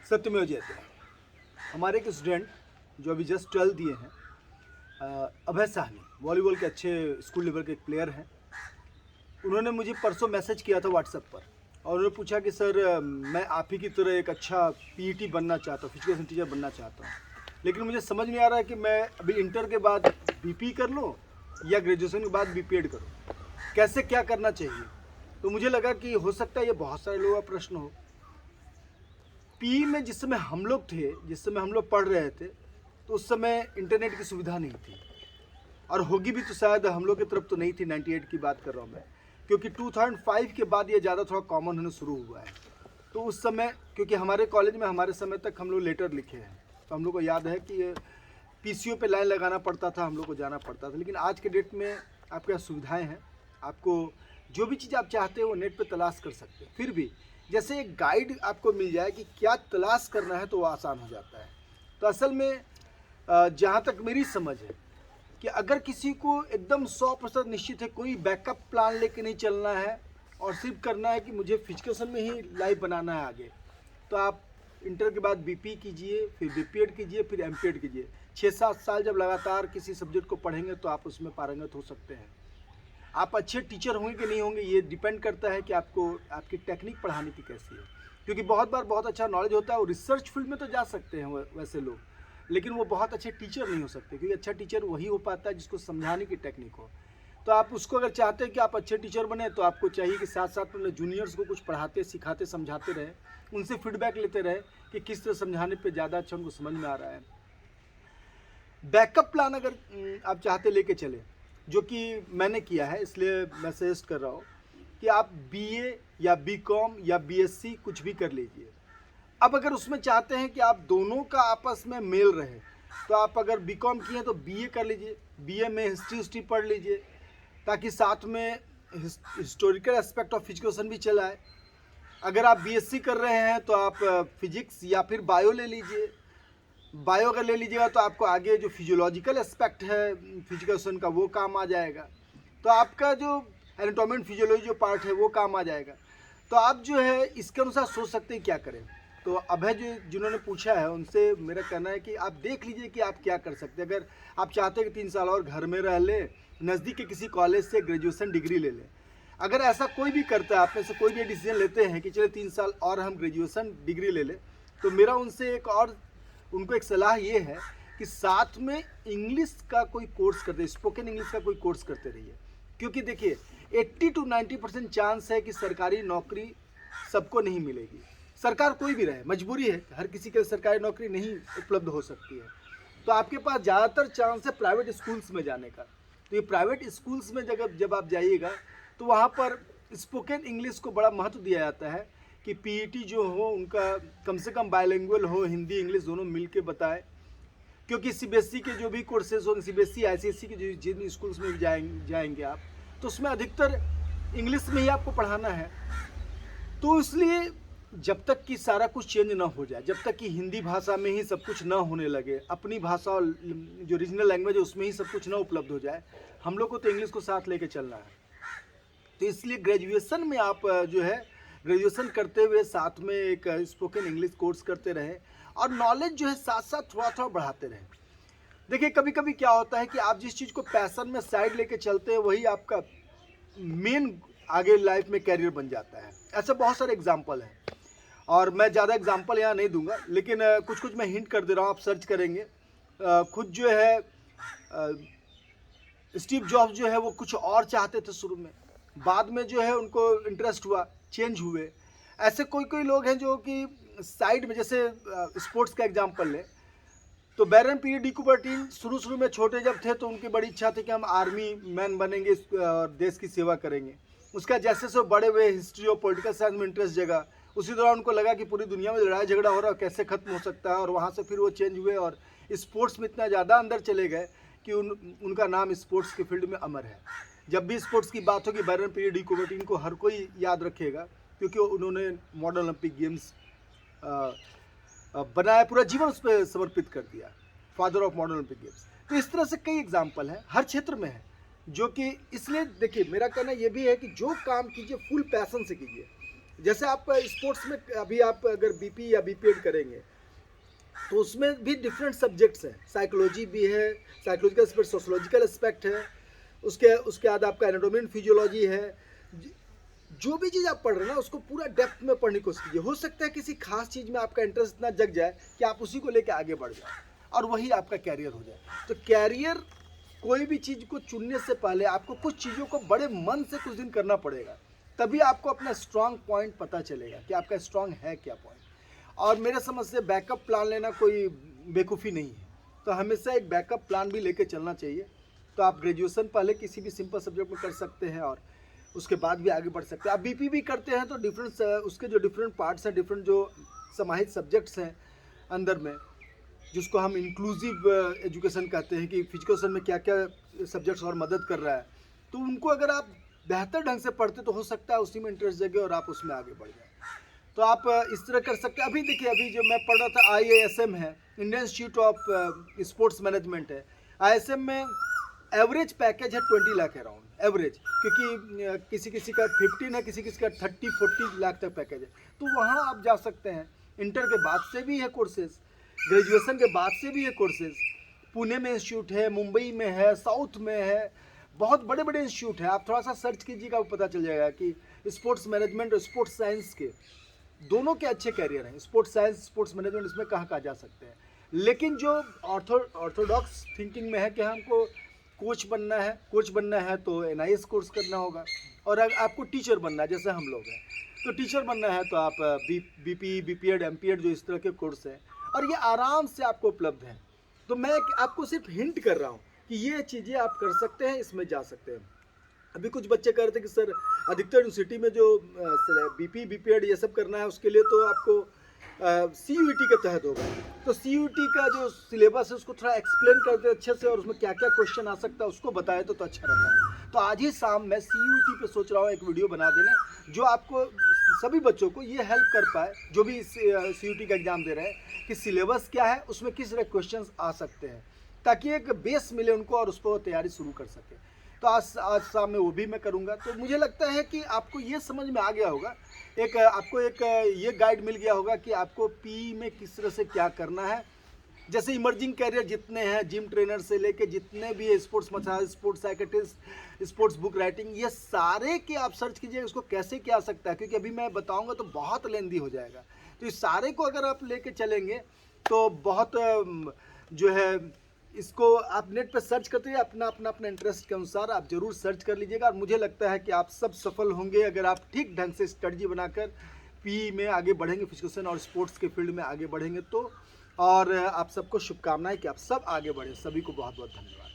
सत्यमेव जयते। हमारे एक स्टूडेंट जो अभी जस्ट 12 दिए हैं, अभय साहनी, वॉलीबॉल के अच्छे स्कूल लेवल के एक प्लेयर हैं। उन्होंने मुझे परसों मैसेज किया था व्हाट्सएप पर और उन्होंने पूछा कि सर मैं आप ही की तरह एक अच्छा पीईटी बनना चाहता हूँ, फिजिकल टीचर बनना चाहता हूँ, लेकिन मुझे समझ नहीं आ रहा है कि मैं अभी इंटर के बाद बीपी कर लूँ या ग्रेजुएशन के बाद बीपीएड करूँ, कैसे क्या करना चाहिए। तो मुझे लगा कि हो सकता है ये बहुत सारे लोगों का प्रश्न हो। पी में जिस समय हम लोग थे, जिस समय हम लोग पढ़ रहे थे, तो उस समय इंटरनेट की सुविधा नहीं थी, और होगी भी तो शायद हम लोग की तरफ तो नहीं थी। 98 की बात कर रहा हूँ मैं, क्योंकि 2005 के बाद ये ज़्यादा थोड़ा कॉमन होना शुरू हुआ है। तो उस समय क्योंकि हमारे कॉलेज में हमारे समय तक हम लोग लेटर लिखे हैं, तो हम लोग को याद है कि पीसीओ पे लाइन लगाना पड़ता था, हम लोग को जाना पड़ता था। लेकिन आज के डेट में आपके पास सुविधाएँ हैं, आपको जो भी चीज़ आप चाहते हो वो नेट पे तलाश कर सकते हैं। फिर भी जैसे एक गाइड आपको मिल जाए कि क्या तलाश करना है, तो वो आसान हो जाता है। तो असल में जहाँ तक मेरी समझ है कि अगर किसी को एकदम 100% निश्चित है, कोई बैकअप प्लान लेके नहीं चलना है और सिर्फ करना है कि मुझे फिजिकल में ही लाइफ बनाना है आगे, तो आप इंटर के बाद बीपी कीजिए, फिर बीपीएड कीजिए, फिर एमपीएड कीजिए। 6-7 साल जब लगातार किसी सब्जेक्ट को पढ़ेंगे तो आप उसमें पारंगत हो सकते हैं। आप अच्छे टीचर होंगे कि नहीं होंगे ये डिपेंड करता है कि आपको आपकी टेक्निक पढ़ाने की कैसी है, क्योंकि बहुत बार बहुत अच्छा नॉलेज होता है और रिसर्च फील्ड में तो जा सकते हैं वैसे लोग, लेकिन वो बहुत अच्छे टीचर नहीं हो सकते, क्योंकि अच्छा टीचर वही हो पाता है जिसको समझाने की टेक्निक हो। तो आप उसको अगर चाहते हैं कि आप अच्छे टीचर बने, तो आपको चाहिए कि साथ साथ में जूनियर्स को कुछ पढ़ाते सिखाते समझाते रहे, उनसे फीडबैक लेते रहे कि किस तरह समझाने पर ज़्यादा अच्छा उनको समझ में आ रहा है। बैकअप प्लान अगर आप चाहते लेके चले, जो कि मैंने किया है, इसलिए मैं सजेस्ट कर रहा हूँ कि आप बीए या बीकॉम या बीएससी कुछ भी कर लीजिए। अब अगर उसमें चाहते हैं कि आप दोनों का आपस में मेल रहे, तो आप अगर बीकॉम किए तो बीए कर लीजिए, बीए में हिस्ट्री पढ़ लीजिए, ताकि साथ में हिस्टोरिकल एस्पेक्ट ऑफ फिजिकल भी चला है। अगर आप बीएससी कर रहे हैं तो आप फिजिक्स या फिर बायो ले लीजिए। बायो अगर ले लीजिएगा तो आपको आगे जो फिजियोलॉजिकल एस्पेक्ट है फिजिकल का वो काम आ जाएगा, तो आपका जो एनाटॉमी एंड फिजियोलॉजी जो पार्ट है वो काम आ जाएगा। तो आप जो है इसके अनुसार सोच सकते हैं क्या करें। तो अभय जिन्होंने पूछा है उनसे मेरा कहना है कि आप देख लीजिए कि आप क्या कर सकते हैं। अगर आप चाहते हैं कि 3 साल और घर में रह ले, नज़दीक के किसी कॉलेज से ग्रेजुएशन डिग्री ले लें, अगर ऐसा कोई भी करता है, आप में से कोई भी डिसीजन लेते हैं कि चले 3 साल और हम ग्रेजुएशन डिग्री ले लें, तो मेरा उनसे उनको एक सलाह ये है कि साथ में इंग्लिश का कोई कोर्स करते, स्पोकन इंग्लिश का कोई कोर्स करते रहिए। क्योंकि देखिए 80 to 90% चांस है कि सरकारी नौकरी सबको नहीं मिलेगी। सरकार कोई भी रहे, मजबूरी है, हर किसी के सरकारी नौकरी नहीं उपलब्ध हो सकती है। तो आपके पास ज़्यादातर चांस है प्राइवेट स्कूल्स में जाने का। तो ये प्राइवेट स्कूल्स में जब आप जाइएगा तो वहाँ पर स्पोकन इंग्लिश को बड़ा महत्व दिया जाता है कि पीईटी जो हो उनका कम से कम बायलिंगुअल हो, हिंदी इंग्लिश दोनों मिल के बताए। क्योंकि सीबीएसई के जो भी कोर्सेज होंगे, सीबीएसई आईसीएसई के जिन स्कूल्स में जाएंगे आप, तो उसमें अधिकतर इंग्लिश में ही आपको पढ़ाना है। तो इसलिए जब तक कि सारा कुछ चेंज ना हो जाए, जब तक कि हिंदी भाषा में ही सब कुछ ना होने लगे, अपनी भाषा जो रीजनल लैंग्वेज है उसमें ही सब कुछ ना उपलब्ध हो जाए, हम लोग को तो इंग्लिश को साथ लेके चलना है। तो इसलिए ग्रेजुएशन में आप जो है ग्रेजुएशन करते हुए साथ में एक स्पोकन इंग्लिश कोर्स करते रहें और नॉलेज जो है साथ साथ थोड़ा थोड़ा बढ़ाते रहें। देखिए कभी कभी क्या होता है कि आप जिस चीज़ को पैशन में साइड लेके चलते हैं वही आपका मेन आगे लाइफ में कैरियर बन जाता है। ऐसे बहुत सारे एग्जाम्पल हैं और मैं ज़्यादा एग्जाम्पल यहाँ नहीं दूंगा, लेकिन कुछ कुछ मैं हिंट कर दे रहा हूँ, आप सर्च करेंगे। खुद जो है स्टीव जॉब्स जो है वो कुछ और चाहते थे शुरू में, बाद में जो है उनको इंटरेस्ट हुआ, चेंज हुए। ऐसे कोई कोई लोग हैं जो कि साइड में, जैसे स्पोर्ट्स का एग्जांपल लें तो बैरन पी डी कुबर्टीन शुरू में छोटे जब थे तो उनकी बड़ी इच्छा थी कि हम आर्मी मैन बनेंगे और देश की सेवा करेंगे। उसका जैसे से बड़े हुए हिस्ट्री और पॉलिटिकल साइंस में इंटरेस्ट जगा, उसी दौरान उनको लगा कि पूरी दुनिया में लड़ाई झगड़ा हो रहा है, कैसे खत्म हो सकता है, और वहाँ से फिर वो चेंज हुए और स्पोर्ट्स में इतना ज़्यादा अंदर चले गए कि उनका नाम स्पोर्ट्स के फील्ड में अमर है। जब भी स्पोर्ट्स की बात होगी बैरन पी डी कुबर्टीन को हर कोई याद रखेगा, क्योंकि उन्होंने मॉडर्न ओलंपिक गेम्स बनाया, पूरा जीवन उस पर समर्पित कर दिया, father of modern Olympic games. तो इस तरह से कई एग्जाम्पल हैं, हर क्षेत्र में है, जो कि इसलिए देखिए मेरा कहना ये भी है कि जो काम कीजिए फुल पैशन से कीजिए। जैसे आप स्पोर्ट्स में अभी आप अगर बीपी या बीपीएड करेंगे तो उसमें भी डिफरेंट सब्जेक्ट्स हैं, साइकोलॉजी भी है, साइकोलॉजिकल एस्पेक्ट, सोशोलॉजिकल एस्पेक्ट है, उसके बाद आपका एनाटॉमी एंड फिजियोलॉजी है। जो भी चीज़ आप पढ़ रहे हैं ना उसको पूरा डेप्थ में पढ़ने की कोशिश कीजिए। हो सकता है किसी खास चीज़ में आपका इंटरेस्ट इतना जग जाए कि आप उसी को लेकर आगे बढ़ जाए और वही आपका कैरियर हो जाए। तो कैरियर, कोई भी चीज़ को चुनने से पहले आपको कुछ चीज़ों को बड़े मन से कुछ दिन करना पड़ेगा, तभी आपको अपना स्ट्रांग पॉइंट पता चलेगा कि आपका स्ट्रांग है क्या पॉइंट। और मेरे समझ से बैकअप प्लान लेना कोई बेवकूफ़ी नहीं है, तो हमेशा एक बैकअप प्लान भी लेके चलना चाहिए। तो आप ग्रेजुएशन पहले किसी भी सिंपल सब्जेक्ट में कर सकते हैं और उसके बाद भी आगे बढ़ सकते हैं। आप बीपी भी करते हैं तो डिफरेंट उसके जो डिफरेंट पार्ट्स हैं, डिफरेंट जो समाहित सब्जेक्ट्स हैं अंदर में, जिसको हम इंक्लूसिव एजुकेशन कहते हैं कि फिजिकल में क्या क्या सब्जेक्ट्स और मदद कर रहा है, तो उनको अगर आप बेहतर ढंग से पढ़ते तो हो सकता है उसी में इंटरेस्ट जगे और आप उसमें आगे बढ़ जाए। तो आप इस तरह कर सकते हैं। अभी देखिए, अभी जो मैं पढ़ रहा था IISM है, Indian institute of sports management है। IISM में एवरेज पैकेज है 20 लाख अराउंड एवरेज, क्योंकि किसी किसी का 15 है, किसी किसी का 30-40 लाख तक पैकेज है। तो वहाँ आप जा सकते हैं। इंटर के बाद से भी है कोर्सेज, ग्रेजुएशन के बाद से भी है कोर्सेज। पुणे में इंस्टीट्यूट है, मुंबई में है, साउथ में है, बहुत बड़े बड़े इंस्टीट्यूट हैं। आप थोड़ा सा सर्च कीजिएगा, आपको पता चल जाएगा कि स्पोर्ट्स मैनेजमेंट और स्पोर्ट्स साइंस के दोनों के अच्छे कैरियर हैं। स्पोर्ट्स साइंस, स्पोर्ट्स मैनेजमेंट, इसमें कहाँ जा सकते हैं। लेकिन जो ऑर्थोडॉक्स थिंकिंग में है कि हमको कोच बनना है तो NIS कोर्स करना होगा, और अगर आपको टीचर बनना है जैसे हम लोग हैं तो टीचर बनना है तो आप बीपी, बीपीएड, MPED जो इस तरह के कोर्स हैं, और ये आराम से आपको उपलब्ध हैं। तो मैं आपको सिर्फ हिंट कर रहा हूँ कि ये चीज़ें आप कर सकते हैं, इसमें जा सकते हैं। अभी कुछ बच्चे कह रहे थे कि सर अधिकतर यूनिवर्सिटी में जो बीपी, बीपीएड ये सब करना है उसके लिए तो आपको CUET के तहत होगा। तो CUET का जो सिलेबस है उसको थोड़ा एक्सप्लेन करते अच्छे से, और उसमें क्या क्या क्वेश्चन आ सकता है उसको बताए तो अच्छा रहता है। तो आज ही शाम मैं CUET पे सोच रहा हूँ एक वीडियो बना देने, जो आपको सभी बच्चों को ये हेल्प कर पाए जो भी CUET का एग्ज़ाम दे रहे हैं, कि सिलेबस क्या है, उसमें किस तरह क्वेश्चन आ सकते हैं, ताकि एक बेस मिले उनको और उस पर तैयारी शुरू कर सके। तो आज शाम में वो भी मैं करूँगा। तो मुझे लगता है कि आपको ये समझ में आ गया होगा, आपको एक ये गाइड मिल गया होगा कि आपको PE में किस तरह से क्या करना है। जैसे इमर्जिंग कैरियर जितने हैं, जिम ट्रेनर से लेके जितने भी है, sports massage, sports psychiatrist, sports book writing, ये सारे के आप सर्च कीजिए उसको कैसे क्या आ सकता है, क्योंकि अभी मैं बताऊंगा तो बहुत लेंदी हो जाएगा। तो इस सारे को अगर आप लेके चलेंगे तो बहुत जो है, इसको आप नेट पे सर्च करते हैं, अपना इंटरेस्ट के अनुसार आप जरूर सर्च कर लीजिएगा। और मुझे लगता है कि आप सब सफल होंगे अगर आप ठीक ढंग से स्ट्रेटजी बनाकर PE में आगे बढ़ेंगे, फिजिकल और स्पोर्ट्स के फील्ड में आगे बढ़ेंगे तो। और आप सबको शुभकामनाएं कि आप सब आगे बढ़ें। सभी को बहुत बहुत धन्यवाद।